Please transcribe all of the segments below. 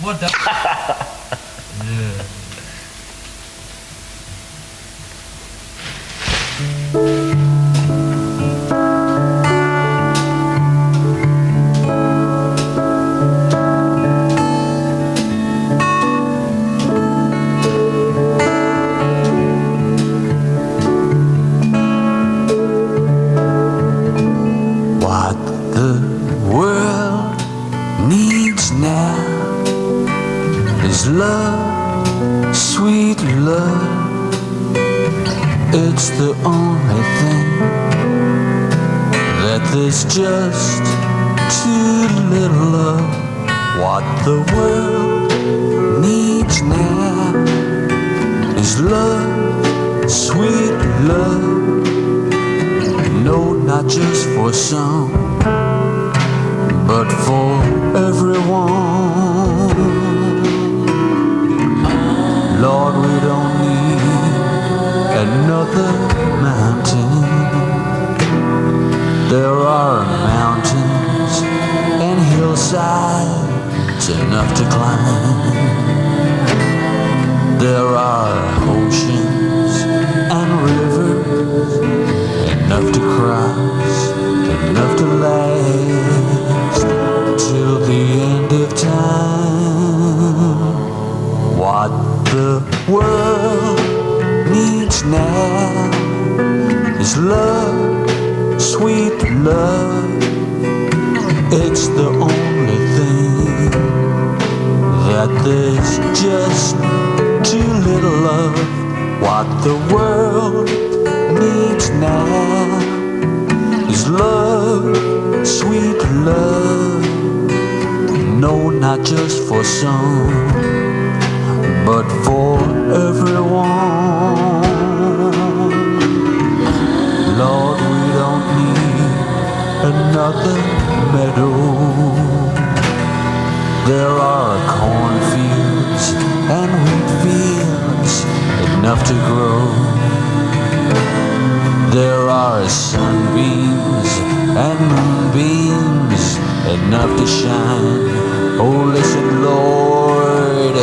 What the? Yeah. Love, sweet love, it's the only thing that there's just too little of. What the world needs now is love, sweet love. No, not just for some, but for everyone. Lord, we don't need another mountain. There are mountains and hillsides enough to climb. There are oceans and rivers enough to cross, enough to last till the end of time. What the world needs now is love, sweet love. It's the only thing that there's just too little of. What the world needs now is love, sweet love. No, not just for some, but for everyone. Lord, we don't need another meadow. There are cornfields and wheat fields enough to grow. There are sunbeams and moonbeams enough to shine. Oh, listen, Lord,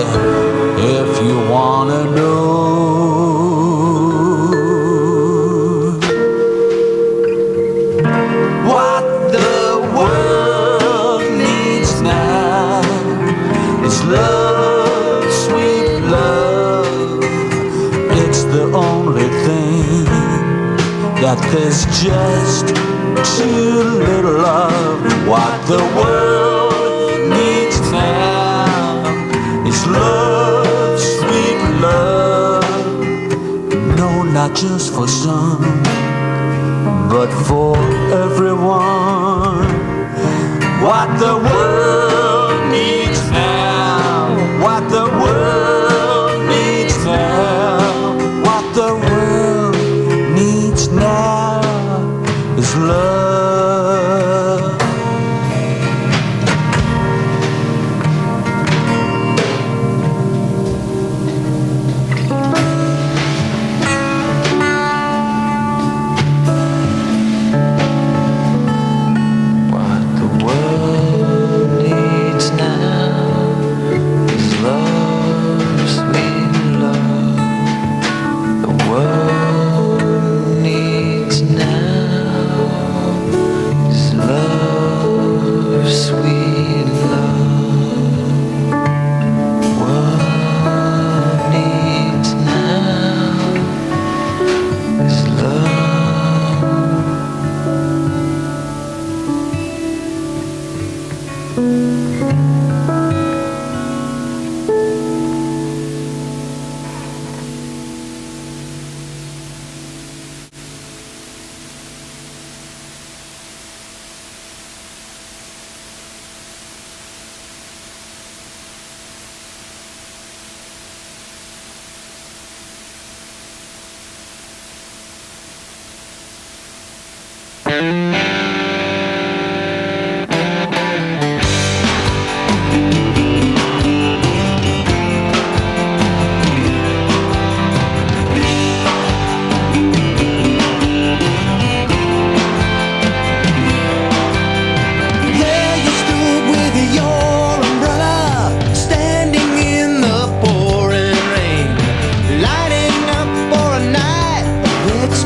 if you wanna know what the world needs now is love, sweet love. It's the only thing that there's just too little of. What the world needs now is love, sweet love. No, not just for some, but for everyone. What the world needs now, what the world needs now, what the world needs now is love.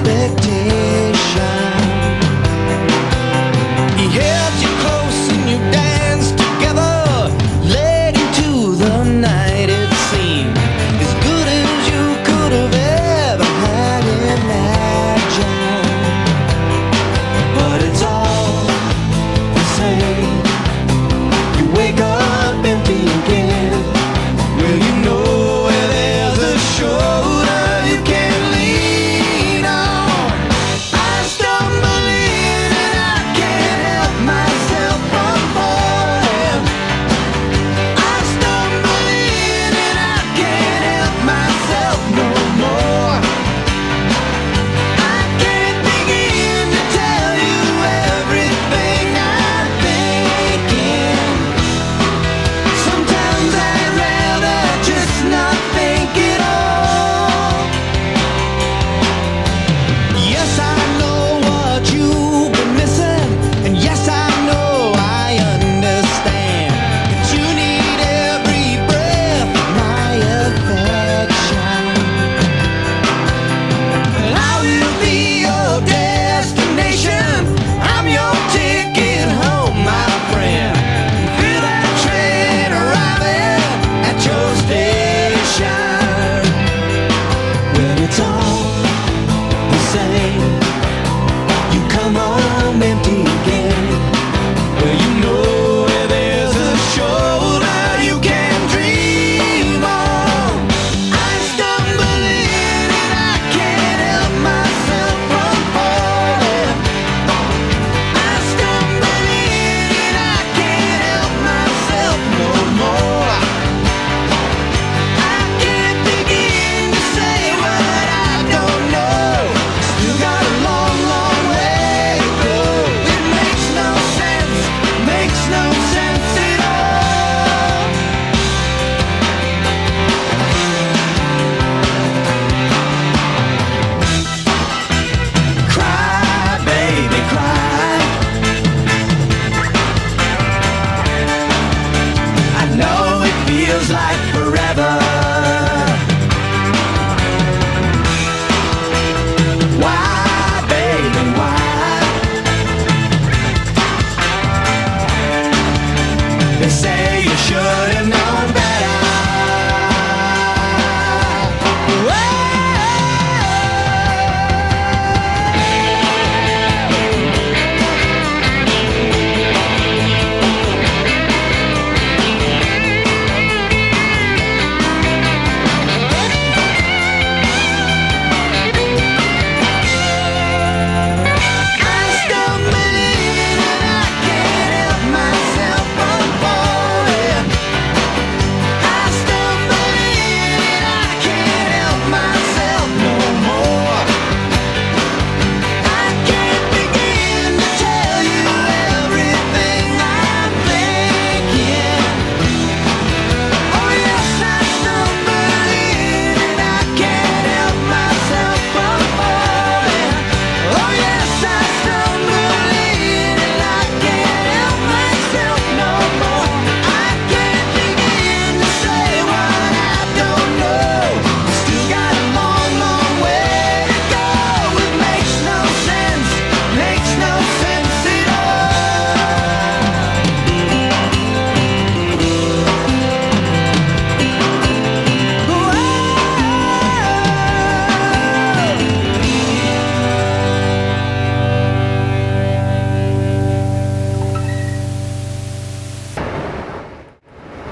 expectation. He held you close and you danced together, late into the night. It seemed as good as you could have ever had imagined. But it's all the same. You wake up empty again. Well, you know where there's a shoulder you can lean on. I stumble in and I can't help myself from falling. I stumble in and I can't help myself no more. I can't begin to tell you everything I'm thinking. Sometimes I'd rather just not think at all. Yes, I know what you've been missing, and yes, I know I understand that you need every breath of my affection. But I will be your destination. I'm your ticket home, my friend. Feel that train arriving at your station. When it's all the same, you come home empty again. Well, you know where there's a shoulder you can dream on. I stumble in and I can't help myself from falling. I stumble in and I can't help myself no more. I can't begin to say what I don't know. Still got a long, long way to go. It makes no sense at all. Cry, baby, cry. I know it feels like forever. Why, baby, why? They say you should have known better. I stumble in and I can't help myself from falling. I stumble in and I can't help myself no more. I can't begin to tell you everything I'm thinking. Oh yes, I stumble in and I can't help myself from falling. Oh yes, I stumble in and I can't help myself no more. I can't begin to say what I don't know. Still got a long, long way to go. It makes no sense at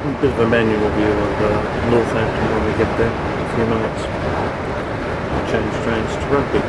A bit of a manual view of Northampton when we get there in a few minutes. Change trains to Rugby.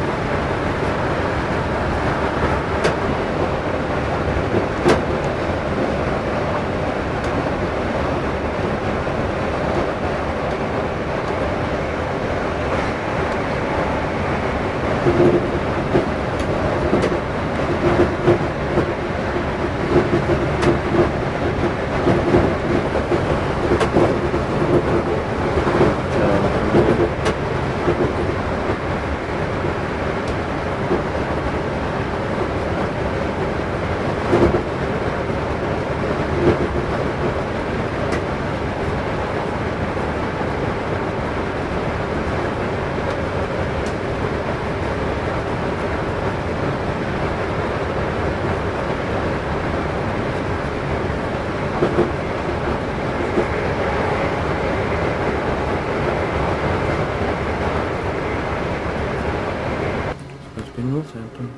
Must be Northampton.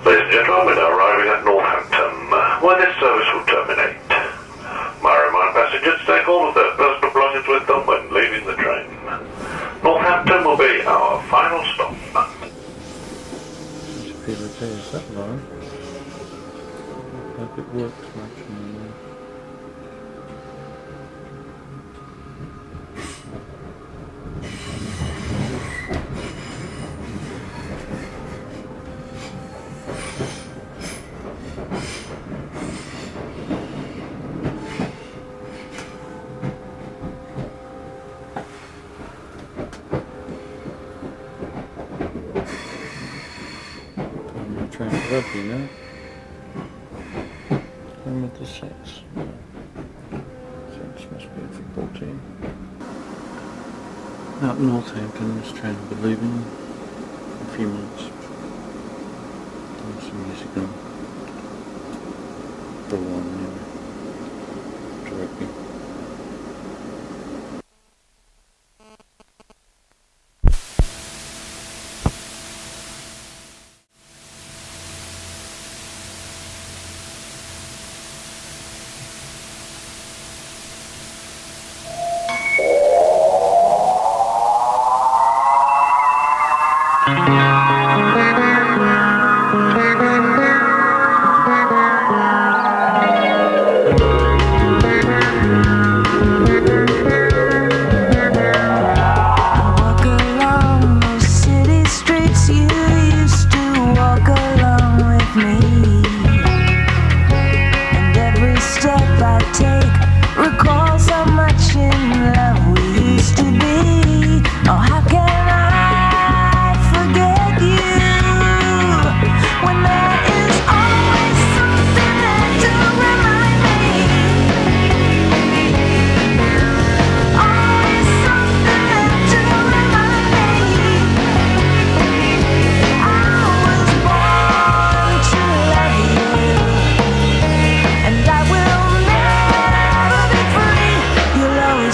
Ladies and gentlemen, arriving at Northampton, where this service will terminate. May I remind passengers to take all of their personal belongings with them when leaving the train. Northampton will be our final stop. Seems to be repairs that line. Hope it works much anymore. Train to Rugby now. Home of the Six. Six must be a football team. Out in Northampton, this train will be leaving in a few minutes. There's some music on. For a while anyway. To Rugby.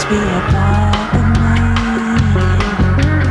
Be a part of me.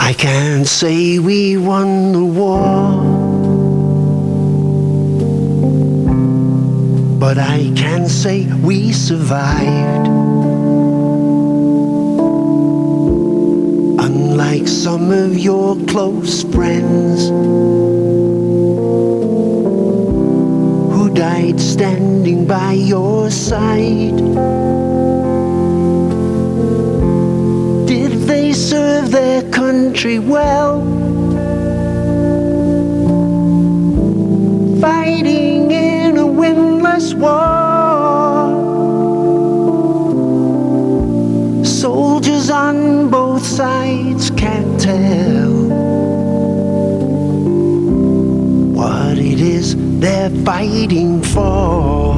I can't say we won the war, but I can say we survived. Unlike some of your close friends who died standing by your side. Did they serve their country well? Fighting in a windless war. Soldiers on both sides can't tell what it is they're fighting for.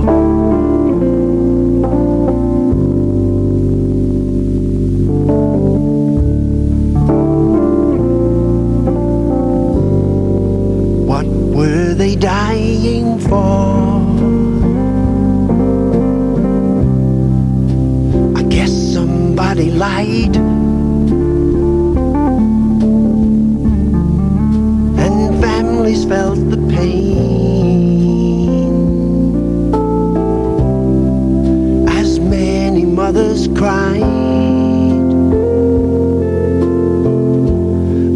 What were they dying for? I guess somebody lied, and families felt the pain as many mothers cried.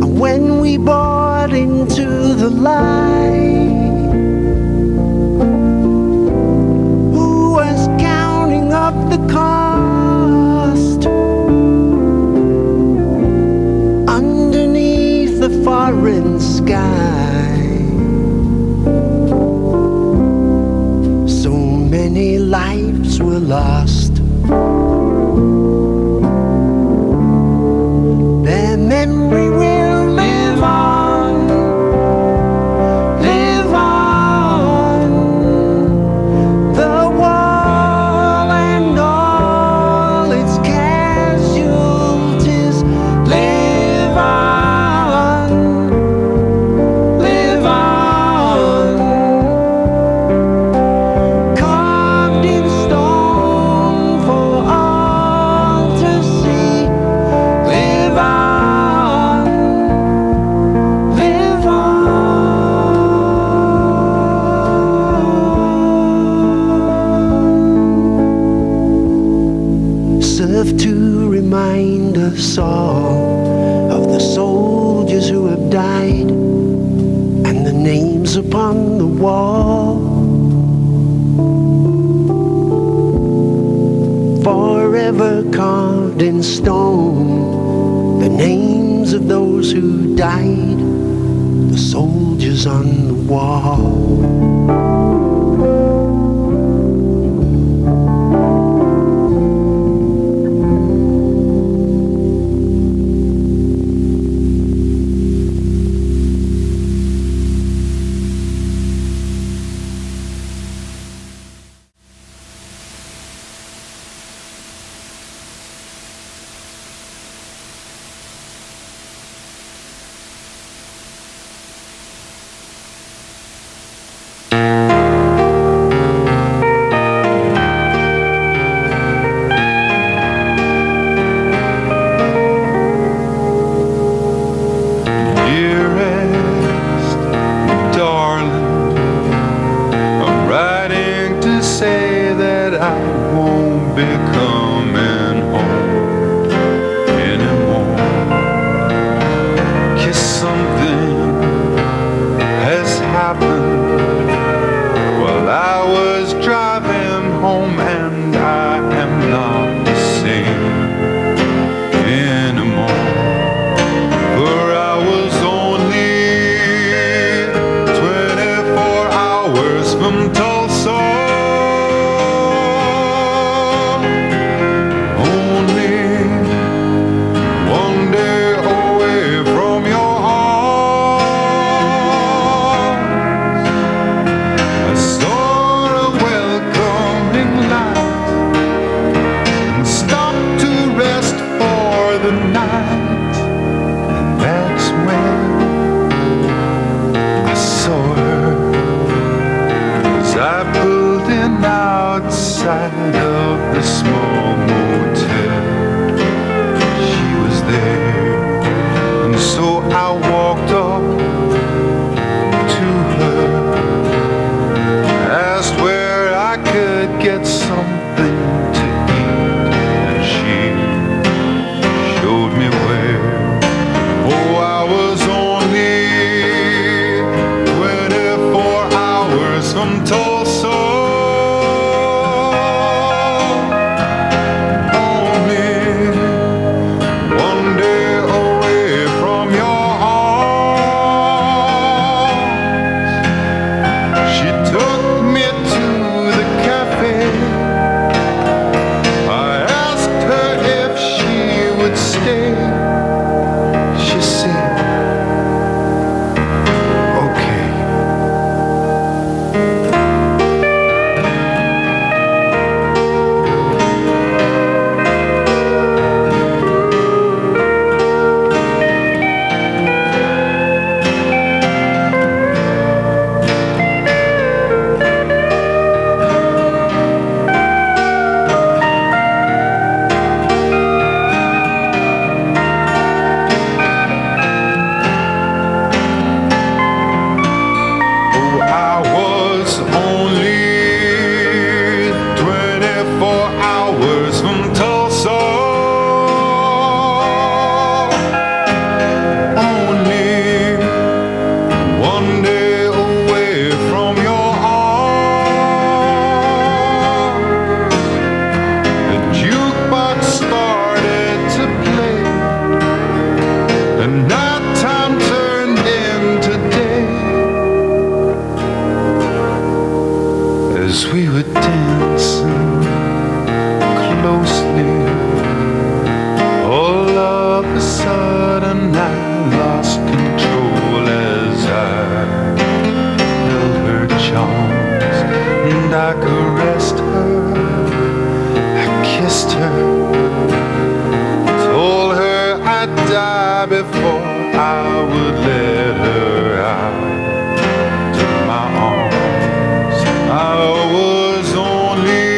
And when we bought into the lie, who was counting up the cost underneath the foreign sky? So many lives were lost. Their memory will live on, live on. The wall and all its casualties live on, live on. Carved in stone for all to see, live on, live on. Serve to remind us all of the soldiers who have died and the names upon the wall. Forever carved in stone, the names of those who died, the soldiers on the wall. before I would let her out to my arms. I was only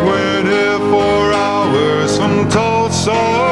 24 hours from Tulsa.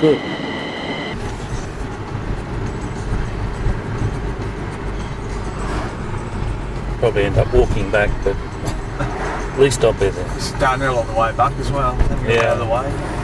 Good. Probably end up walking back, but at least I'll be there. It's downhill on the way back as well. Then Yeah. The other way.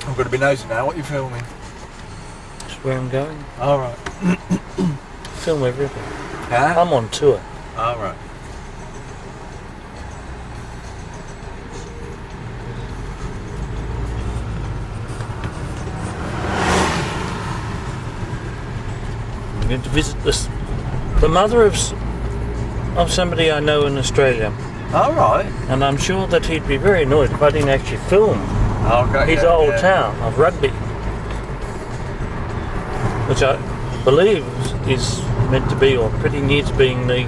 I'm going to be nosy now. What are you filming? That's where I'm going. All right. Film everything. Yeah. I'm on tour. All right. I'm going to visit the mother of somebody I know in Australia, All right. and I'm sure that he'd be very annoyed if I didn't actually film Okay. his yeah, old yeah. town of Rugby, which I believe is meant to be, or pretty near to being, the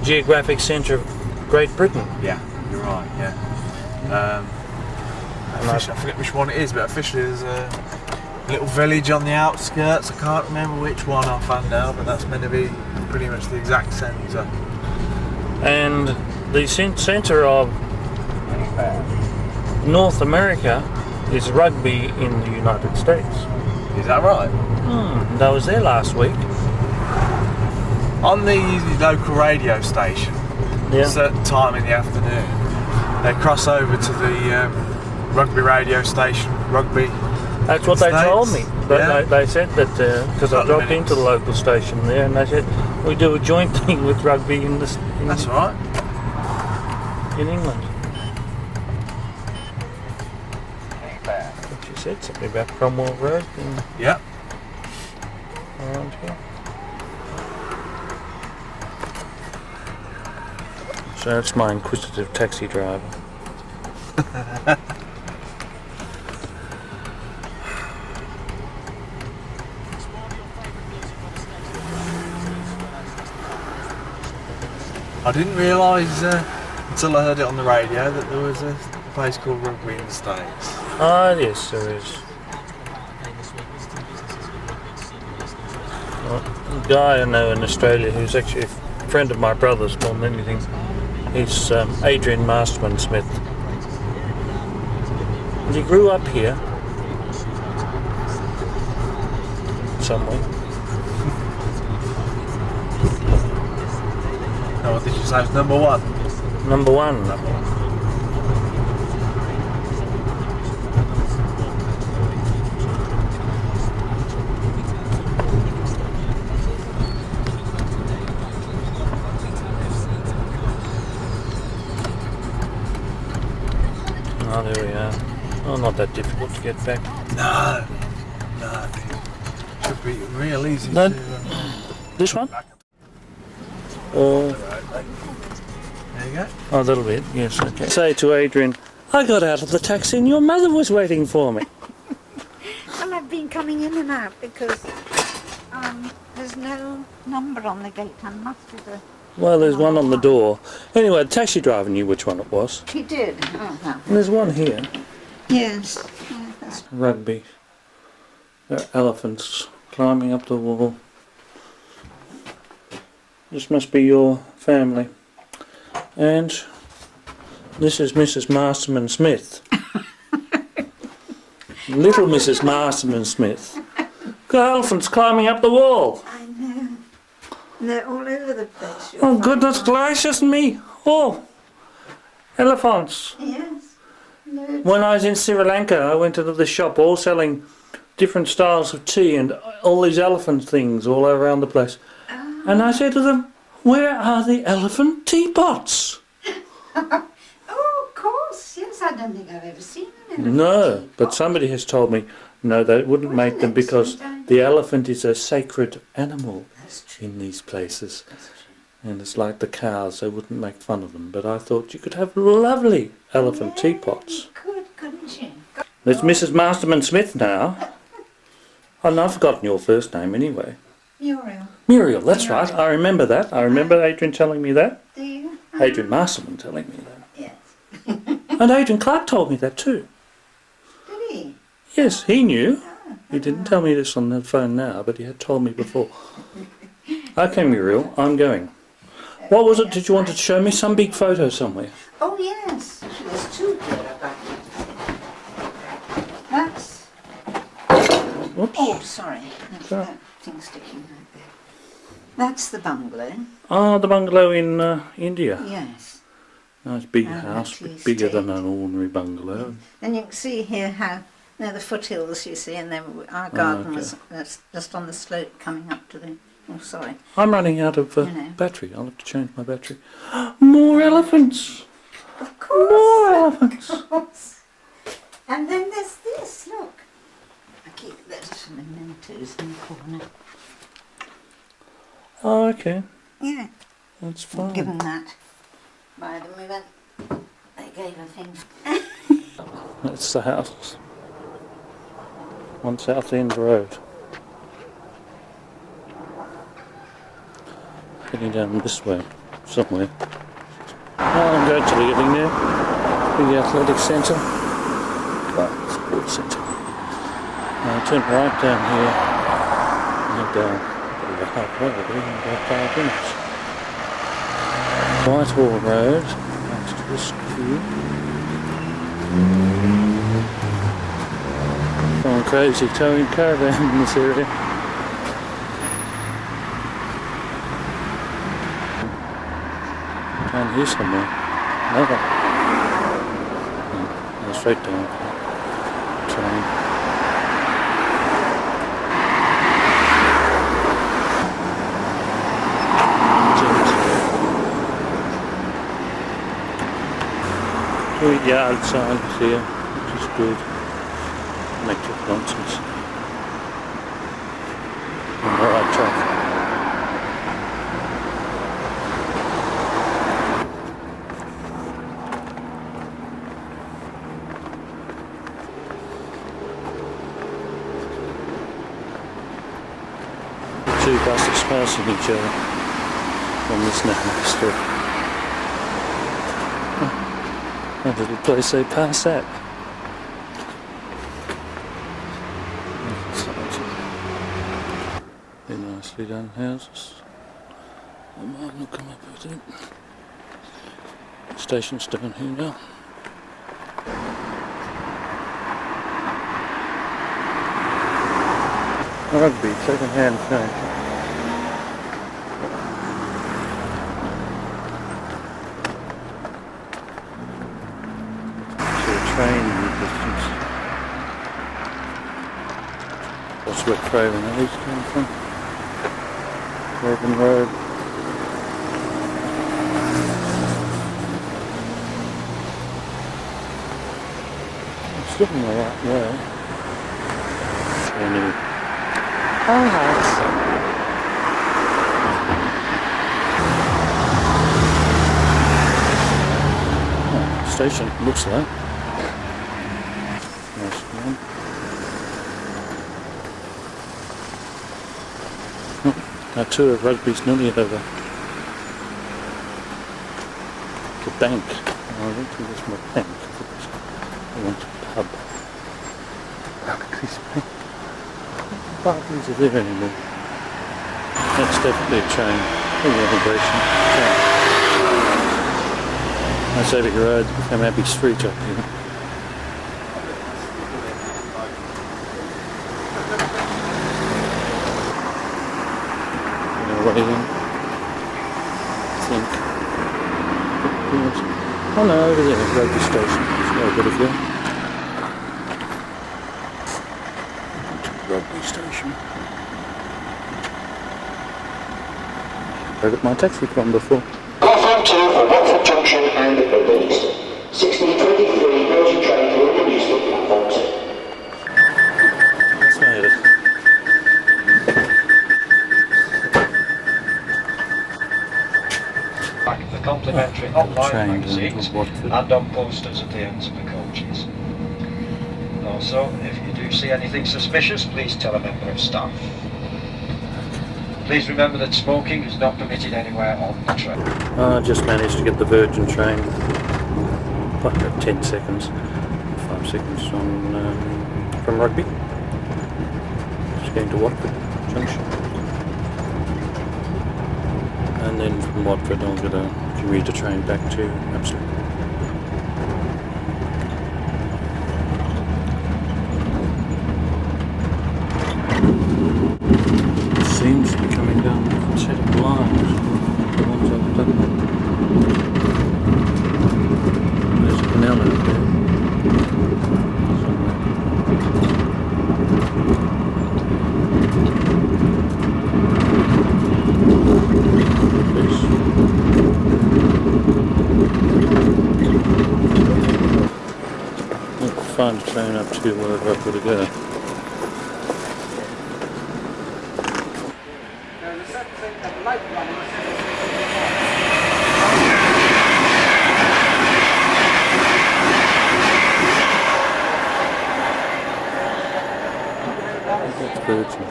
geographic centre of Great Britain. Yeah, you're right. Yeah. I forget which one it is, but officially there's a little village on the outskirts. I can't remember which one I found out, but that's meant to be pretty much the exact centre. And the centre of North America is rugby in the United States. Is that right? And I was there last week. On the local radio station, Yeah. a certain time in the afternoon, they cross over to the rugby radio station, rugby. That's what they States. told me. Yeah. They said that because I Couple of dropped minutes. into the local station there, and they said we do a joint thing with rugby in this That's right. in England. But you said something about Cromwell Road and Yep. around here. So that's my inquisitive taxi driver. I didn't realise until I heard it on the radio that there was a place called Rugby in the States. Ah, yes, there is. Well, a guy I know in Australia who's actually a friend of my brother's more than anything. He's Adrian Masterman Smith. He grew up here somewhere. No, what did you say was number one? Number one. Oh, there we are. Oh, not that difficult to get back. No. Should be real easy No. to... This one? Or There you go. oh, that'll be it. Yes, okay. Say to Adrian, I got out of the taxi and your mother was waiting for me. Well, I've been coming in and out because there's no number on the gate. I must have a... Well, there's one on the door. Anyway, the taxi driver knew which one it was. He did. Oh, no. And there's one here. Yes. Yeah, that's... Rugby. There are elephants climbing up the wall. This must be your family. And this is Mrs. Masterman Smith. Little Mrs. Masterman Smith. Got elephants climbing up the wall. I know. They're all over the place. You'll Oh, find goodness them. gracious me. Oh, elephants. Yes. No. When I was in Sri Lanka, I went into the shop all selling different styles of tea and all these elephant things all around the place. And I said to them, where are the elephant teapots? Oh, of course. Yes, I don't think I've ever seen them. No, but somebody has told me, no, they wouldn't Well, make them that's because good. the elephant is a sacred animal That's true. in these places. That's true. And it's like the cows, they wouldn't make fun of them. But I thought you could have lovely elephant Yeah, teapots. you could, couldn't you? There's Mrs. Masterman Smith now. Oh, no, I've forgotten your first name anyway. Muriel. Muriel, that's right. I remember that. I remember Adrian telling me that. Do you? Adrian Masterman telling me that. Yes. And Adrian Clark told me that too. Did he? Yes, he knew. He didn't tell me this on the phone now, but he had told me before. Okay, Muriel, I'm going. What was it? Did you want to show me some big photo somewhere? Oh, yes. There's two here. That's... Whoops. Oh, sorry. That's Sure. that thing sticking right there. That's the bungalow. Ah, the bungalow in India. Yes. Nice big Oh, house, actually but bigger than stayed. an ordinary bungalow. And you can see here how, the foothills you see, and then our garden okay. was just on the slope coming up to the... Oh, sorry. I'm running out of You know. battery. I'll have to change my battery. More elephants! Of course. More elephants! Of course. And then there's this, look. I keep those mementos in the corner. Oh, okay. Yeah. That's I'll give fine. them that. By the way, they gave a thing. That's the house. On South End Road. Heading down this way, somewhere. Oh, I'm gradually getting there. The athletic centre. Right, sports centre. I'll turn right down here. And about halfway, about 5 minutes. Whitehall Road, next to the school. Going crazy towing caravan in this area. Down here somewhere. Another. No, straight down. Train. Sweet yard signs here, which is good. Make it nonsense. On the right track. Two buses passing each other on this narrow strip. That little place they pass at. Very nicely done houses. I might not come up with it. Station's down here now. Rugby, second hand finish. Train in the distance. That's where Craven at least came from. Craven Road. It's looking the right way. Craney. Oh, nice. Station looks like. Our tour of rugby's nearly over. The bank. Oh, I don't think it's my bank. I went to the pub. Look at this bank. Barclays are there anymore. That's definitely a train. Immigration. That's Abbey Road. Become Abbey Street up here. Way in, I think. Oh no, over there, Rugby Station. It's got a bit of here. Rugby Station. I got my taxi from before. Platform 2 for Watford Junction and Livingston. 1623 Belgian train to London Euston, platform 2. That's made it. The complimentary online Train magazines Watford. and on posters at the ends of the coaches. Also, if you do see anything suspicious, please tell a member of staff. Please remember that smoking is not permitted anywhere on the train. I just managed to get the Virgin train. Like 10 seconds. 5 seconds from Rugby. Just going to Watford Junction. And then from Watford I'll get a commuter train back to Apsley. It seems to be coming down a set of lines. The ones I've done. There's a canal out there. Find a train up to wherever I've got to go. That's Virgin.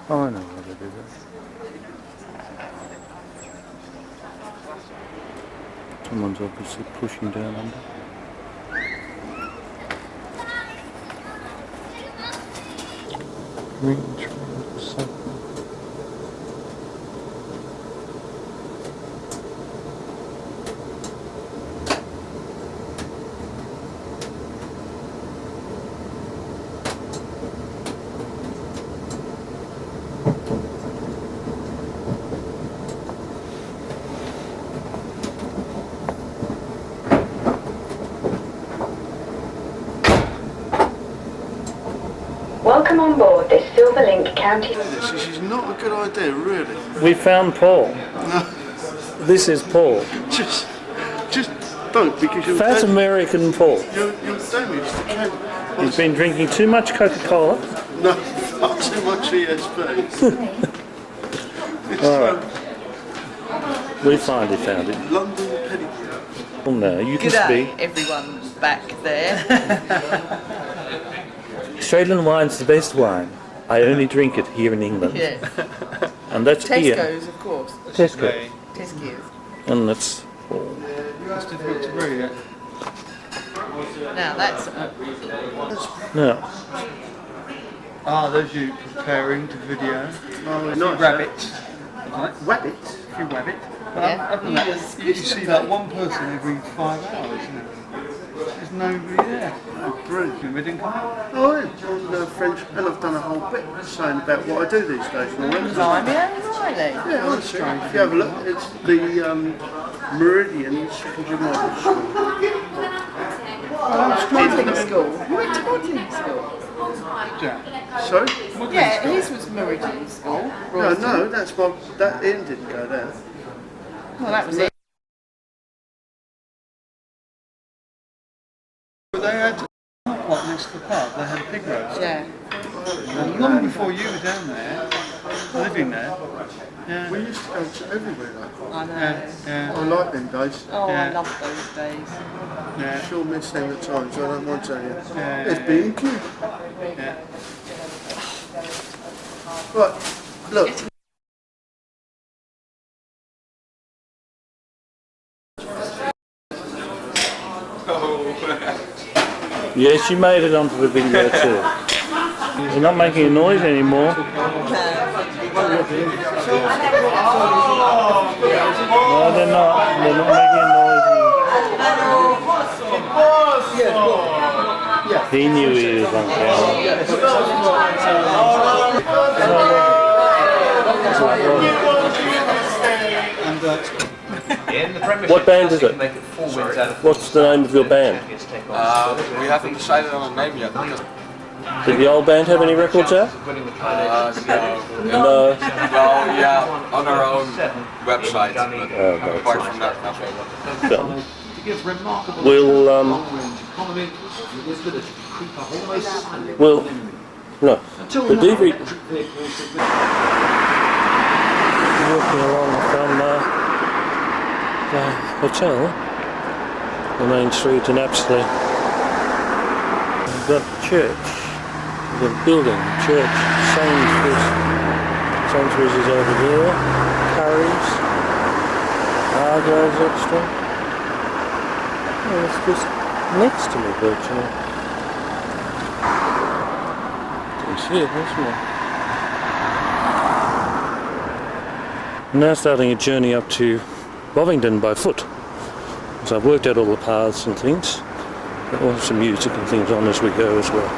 Oh, I know where they do that. Someone's obviously pushing down under. Green train cycle. on board this Silverlink County. This is not a good idea, really. We found Paul. No, This is Paul. just don't, because you'll Fat American Paul. you'll damage the camera. He's been drinking too much Coca-Cola. No, far too much ESP. Alright. We finally found it. London Penny. Well, now you can G'day, speak. everyone back there. Australian wine's the best wine. I only drink it here in England. Yeah. And that's beer. Tesco's, of course. Tesco. Tesco's. And that's... That's difficult to read. Now that's No. Ah, there's you preparing to video. Oh, Nice, rabbits. Rabbits? A few rabbits. Yeah. Other than that, you see that one person every 5 hours, isn't it? There's nobody there. Oh, brilliant. We didn't come out. Oh, I learned French, and I've done a whole bit saying about what I do these days. Blimey, really? Yeah, honestly, if you have a look, it's the Meridian Secondary Model School. Modelling school. You went to modelling school? Sorry? Yeah, his was Meridian school. No, that's my, that Ian didn't go there. Well, that was it. But they had like next to the pub, they had pig roast. Yeah. Long before you were down there, living there. Yeah. We used to go to everywhere though. I know. Yeah. I like them days. Oh, Yeah. I love those days. Yeah. Sure miss them at times, I don't mind telling you. Yeah. It's being cute. Yeah. Right, look. Yes, you made it onto the video too. You're not making a noise anymore. No, they're not. They're not making a noise. He knew he was on camera. What band is it? What's the name of your band? We haven't decided on a name yet. Did the old band have any records out? No. No. Well, yeah, on our own website, but Okay. apart from that, nothing. Done. We'll no. The DVD. Walking along from the hotel, the main street in Apsley. We've got the church, the building, church, Sainsbury's is over there, Curry's, Argyle's extra. Oh, it's just next to me virtually. Didn't see it, wasn't it? Now starting a journey up to Bovingdon by foot. So I've worked out all the paths and things. But we'll have some music and things on as we go as well.